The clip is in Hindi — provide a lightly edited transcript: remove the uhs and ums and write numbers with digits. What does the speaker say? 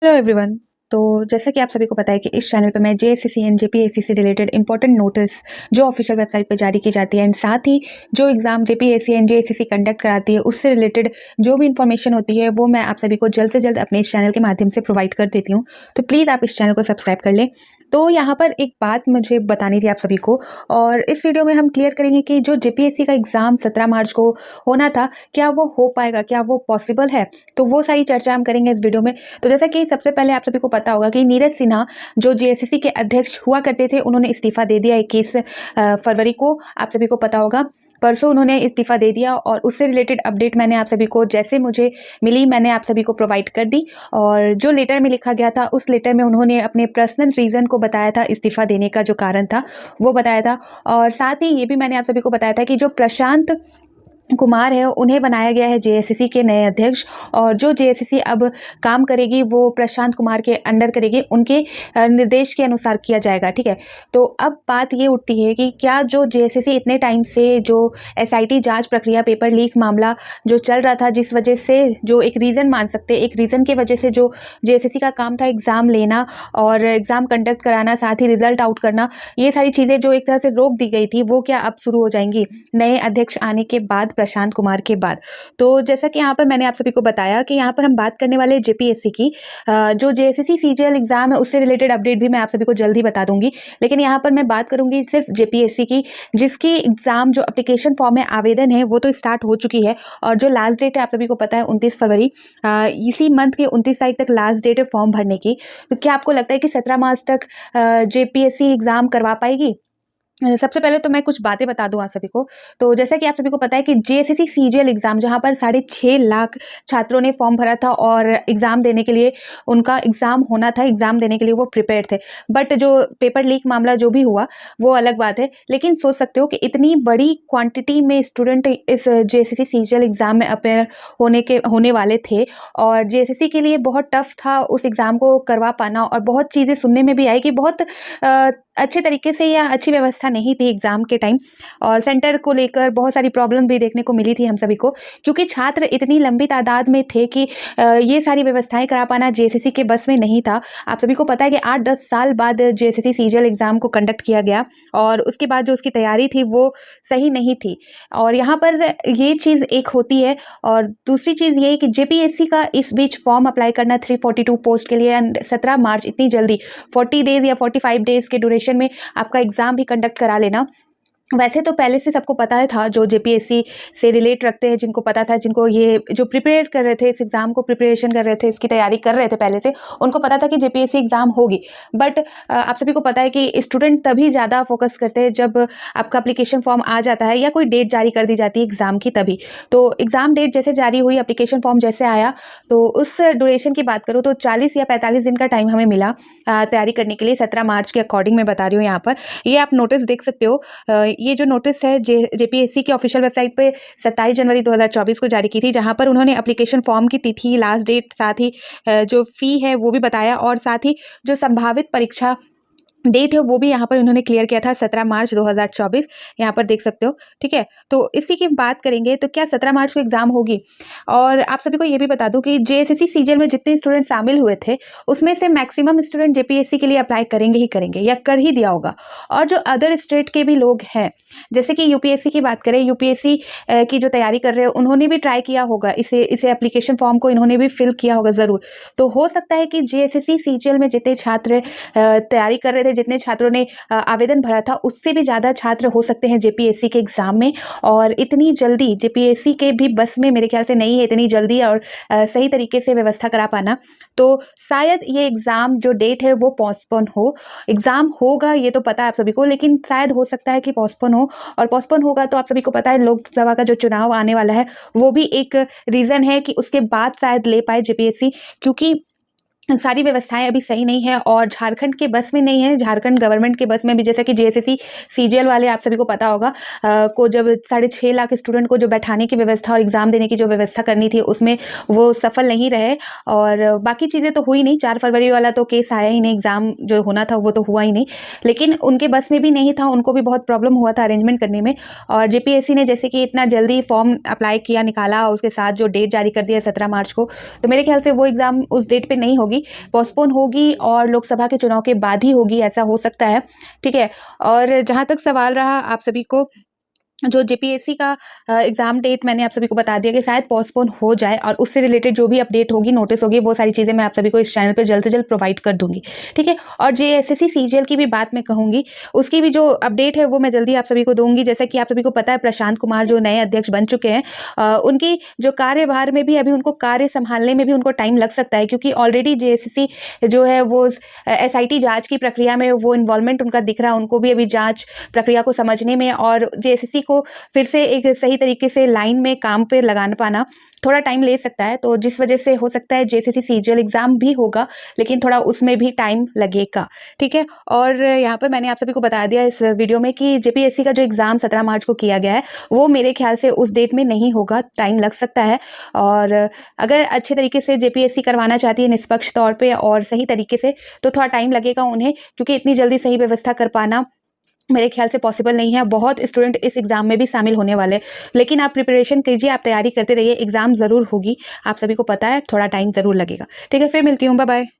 Hello everyone. तो जैसा कि आप सभी को पता है कि इस चैनल पे मैं जेएसएससी एंड जेपीएससी से रिलेटेड इंपॉर्टेंट नोटिस जो ऑफिशियल वेबसाइट पे जारी की जाती है एंड साथ ही जो exam JPSC and JSSC conduct कराती है उससे रिलेटेड जो भी इन्फॉर्मेशन होती है वो मैं आप सभी को जल्द से जल्द अपने इस चैनल के माध्यम से प्रोवाइड कर देती हूँ। तो प्लीज़ आप इस चैनल को सब्सक्राइब कर लें। तो यहाँ पर एक बात मुझे बतानी थी आप सभी को, और इस वीडियो में हम क्लियर करेंगे कि जो जेपीएससी का एग्ज़ाम 17 मार्च को होना था, क्या वो हो पाएगा, क्या वो पॉसिबल है? तो वो सारी चर्चा हम करेंगे इस वीडियो में। तो जैसा कि सबसे पहले आप सभी को पता होगा कि नीरज सिन्हा जो जेएसएससी के अध्यक्ष हुआ करते थे, उन्होंने इस्तीफा दे दिया 21 फरवरी को। आप सभी को पता होगा परसों उन्होंने इस्तीफा दे दिया, और उससे रिलेटेड अपडेट मैंने आप सभी को जैसे मुझे मिली मैंने आप सभी को प्रोवाइड कर दी। और जो लेटर में लिखा गया था उस लेटर में उन्होंने अपने पर्सनल रीज़न को बताया था, इस्तीफा देने का जो कारण था वो बताया था। और साथ ही ये भी मैंने आप सभी को बताया था कि जो प्रशांत कुमार है उन्हें बनाया गया है जेएसएससी के नए अध्यक्ष, और जो जेएसएससी अब काम करेगी वो प्रशांत कुमार के अंडर करेगी, उनके निर्देश के अनुसार किया जाएगा। ठीक है, तो अब बात ये उठती है कि क्या जो जेएसएससी इतने टाइम से जो एसआईटी जांच प्रक्रिया पेपर लीक मामला जो चल रहा था, जिस वजह से जो एक रीज़न मान सकते हैं, एक रीज़न की वजह से जो जेएसएससी का काम था एग्ज़ाम लेना और एग्ज़ाम कंडक्ट कराना, साथ ही रिजल्ट आउट करना, ये सारी चीज़ें जो एक तरह से रोक दी गई थी वो क्या अब शुरू हो जाएंगी नए अध्यक्ष आने के बाद, प्रशांत कुमार के बाद? तो जैसा कि यहाँ पर मैंने आप सभी को बताया कि यहाँ पर हम बात करने वाले जेपीएससी की जो जेएसएससी सीजीएल एग्जाम है उससे रिलेटेड अपडेट भी मैं आप सभी को जल्द ही बता दूंगी, लेकिन यहाँ पर मैं बात करूंगी सिर्फ जेपीएससी की, जिसकी एग्जाम जो एप्लीकेशन फॉर्म है, आवेदन है, वो तो स्टार्ट हो चुकी है। और जो लास्ट डेट है आप सभी को पता है 29 फरवरी, इसी मंथ के 29 तारीख तक लास्ट डेट है फॉर्म भरने की। तो क्या आपको लगता है कि 17 मार्च तक जेपीएससी एग्जाम करवा पाएगी? सबसे पहले तो मैं कुछ बातें बता दूं आप सभी को। तो जैसा कि आप सभी को पता है कि जेएसएससी सीजीएल एग्जाम, जहां पर 6.5 लाख छात्रों ने फॉर्म भरा था और एग्जाम देने के लिए उनका एग्जाम होना था, एग्जाम देने के लिए वो प्रिपेयर थे, बट जो पेपर लीक मामला जो भी हुआ वो अलग बात है। लेकिन सोच सकते हो कि इतनी बड़ी क्वांटिटी में स्टूडेंट इस जेएसएससी सीजीएल एग्जाम में अपेयर होने वाले थे, और जेएसएससी के लिए बहुत टफ था उस एग्जाम को करवा पाना, और बहुत चीज़ें सुनने में भी आई कि बहुत अच्छे तरीके से या अच्छी व्यवस्था नहीं थी एग्जाम के टाइम, और सेंटर को लेकर बहुत सारी प्रॉब्लम भी देखने को मिली थी हम सभी को, क्योंकि छात्र इतनी लंबी तादाद में थे कि ये सारी व्यवस्थाएं करा पाना जेएसएससी के बस में नहीं था। आप सभी को पता है कि 8-10 साल बाद जेएसएससी सीजीएल एग्जाम को कंडक्ट किया गया, और उसके बाद जो उसकी तैयारी थी वो सही नहीं थी, और यहाँ पर ये चीज़ एक होती है। और दूसरी चीज़ ये है कि जेपीएससी का इस बीच फॉर्म अप्लाई करना 342 पोस्ट के लिए, एंड 17 मार्च इतनी जल्दी 40 डेज या 45 डेज के ड्यूरेशन में आपका एग्जाम भी कंडक्ट करा लेना। वैसे तो पहले से सबको पता था, जो जेपीएससी से रिलेट रखते हैं, जिनको पता था, जिनको ये जो प्रिपेयर कर रहे थे, इस एग्ज़ाम को प्रिपरेशन कर रहे थे, इसकी तैयारी कर रहे थे पहले से, उनको पता था कि जेपीएससी एग्ज़ाम होगी। बट आप सभी को पता है कि स्टूडेंट तभी ज़्यादा फोकस करते हैं जब आपका एप्लीकेशन फॉर्म आ जाता है या कोई डेट जारी कर दी जाती है एग्ज़ाम की, तभी। तो एग्ज़ाम डेट जैसे जारी हुई, एप्लीकेशन फॉर्म जैसे आया, तो उस ड्यूरेशन की बात करूँ तो 40 या 45 दिन का टाइम हमें मिला तैयारी करने के लिए, 17 मार्च के अकॉर्डिंग मैं बता रही हूँ। यहाँ पर ये आप नोटिस देख सकते हो। ये जो नोटिस है जेपीएससी की ऑफिशियल वेबसाइट पे 27 जनवरी 2024 को जारी की थी, जहां पर उन्होंने एप्लीकेशन फॉर्म की तिथि, लास्ट डेट, साथ ही जो फी है वो भी बताया, और साथ ही जो संभावित परीक्षा डेट है वो भी यहाँ पर उन्होंने क्लियर किया था, 17 मार्च 2024, यहाँ पर देख सकते हो। ठीक है, तो इसी की बात करेंगे तो क्या 17 मार्च को एग्जाम होगी? और आप सभी को ये भी बता दूं कि जेएसएससी सीजीएल में जितने स्टूडेंट शामिल हुए थे उसमें से मैक्सिमम स्टूडेंट जेपीएससी के लिए अप्लाई करेंगे ही करेंगे, या कर ही दिया होगा। और जो अदर स्टेट के भी लोग हैं, जैसे कि यूपीएससी की बात करें, यूपीएससी की जो तैयारी कर रहे हैं उन्होंने भी ट्राई किया होगा, इसे एप्लीकेशन फॉर्म को इन्होंने भी फिल किया होगा ज़रूर। तो हो सकता है कि जेएसएससी सीजीएल में जितने छात्र तैयारी कर रहे थे, जितने छात्रों ने आवेदन भरा था, उससे भी ज़्यादा छात्र हो सकते हैं जेपीएससी के एग्ज़ाम में। और इतनी जल्दी जेपीएससी के भी बस में मेरे ख्याल से नहीं है इतनी जल्दी और सही तरीके से व्यवस्था करा पाना। तो शायद ये एग्ज़ाम जो डेट है वो पोस्टपोन हो। एग्ज़ाम होगा ये तो पता है आप सभी को, लेकिन शायद हो सकता है कि पोस्टपोन हो, और पोस्टपोन होगा तो आप सभी को पता है लोकसभा का जो चुनाव आने वाला है वो भी एक रीज़न है कि उसके बाद शायद ले पाए जेपीएससी, क्योंकि सारी व्यवस्थाएं अभी सही नहीं है, और झारखंड के बस में नहीं है, झारखंड गवर्नमेंट के बस में भी, जैसा कि जेएसएससी सीजीएल वाले आप सभी को पता होगा, को जब 6.5 लाख स्टूडेंट को जो बैठाने की व्यवस्था और एग्ज़ाम देने की जो व्यवस्था करनी थी उसमें वो सफल नहीं रहे, और बाकी चीज़ें तो हुई नहीं। 4 फरवरी वाला तो केस आया ही नहीं, एग्ज़ाम जो होना था वो तो हुआ ही नहीं, लेकिन उनके बस में भी नहीं था, उनको भी बहुत प्रॉब्लम हुआ था अरेंजमेंट करने में। और जेपीएससी ने जैसे कि इतना जल्दी फॉर्म अप्लाई किया, निकाला, और उसके साथ जो डेट जारी कर दिया 17 मार्च को, तो मेरे ख्याल से वो एग्ज़ाम उस डेट पर नहीं होगी। होगी, पोस्टपोन होगी और लोकसभा के चुनाव के बाद ही होगी, ऐसा हो सकता है। ठीक है। और जहाँ तक सवाल रहा आप सभी को, जो जेपीएससी का एग्ज़ाम डेट मैंने आप सभी को बता दिया कि शायद पोस्टपोन हो जाए, और उससे रिलेटेड जो भी अपडेट होगी, नोटिस होगी, वो सारी चीज़ें मैं आप सभी को इस चैनल पे जल्द से जल्द प्रोवाइड कर दूंगी। ठीक है। और जेएसएससी सीजीएल की भी बात मैं कहूँगी, उसकी भी जो अपडेट है वो मैं जल्दी आप सभी को दूंगी। जैसे कि आप सभी को पता है, प्रशांत कुमार जो नए अध्यक्ष बन चुके हैं, उनकी जो कार्यभार में भी अभी उनको कार्य संभालने में भी उनको टाइम लग सकता है, क्योंकि ऑलरेडी जेएसएससी जो है वो एसआईटी जाँच की प्रक्रिया में वो इन्वॉल्वमेंट उनका दिख रहा है, उनको भी अभी जाँच प्रक्रिया को समझने में और जेएसएससी को फिर से एक सही तरीके से लाइन में काम पे लगाना पाना थोड़ा टाइम ले सकता है। तो जिस वजह से हो सकता है जेएसएससी सीजीएल एग्जाम भी होगा, लेकिन थोड़ा उसमें भी टाइम लगेगा। ठीक है। और यहाँ पर मैंने आप सभी को बता दिया इस वीडियो में कि जेपीएससी का जो एग्जाम 17 मार्च को किया गया है, वो मेरे ख्याल से उस डेट में नहीं होगा, टाइम लग सकता है। और अगर अच्छे तरीके से जेपीएससी करवाना चाहती है निष्पक्ष तौर पर और सही तरीके से, तो थोड़ा टाइम लगेगा उन्हें, क्योंकि इतनी जल्दी सही व्यवस्था कर पाना मेरे ख्याल से पॉसिबल नहीं है। बहुत स्टूडेंट इस एग्ज़ाम में भी शामिल होने वाले हैं, लेकिन आप प्रिपरेशन कीजिए, आप तैयारी करते रहिए, एग्ज़ाम ज़रूर होगी, आप सभी को पता है, थोड़ा टाइम ज़रूर लगेगा। ठीक है, फिर मिलती हूँ, बाय बाय।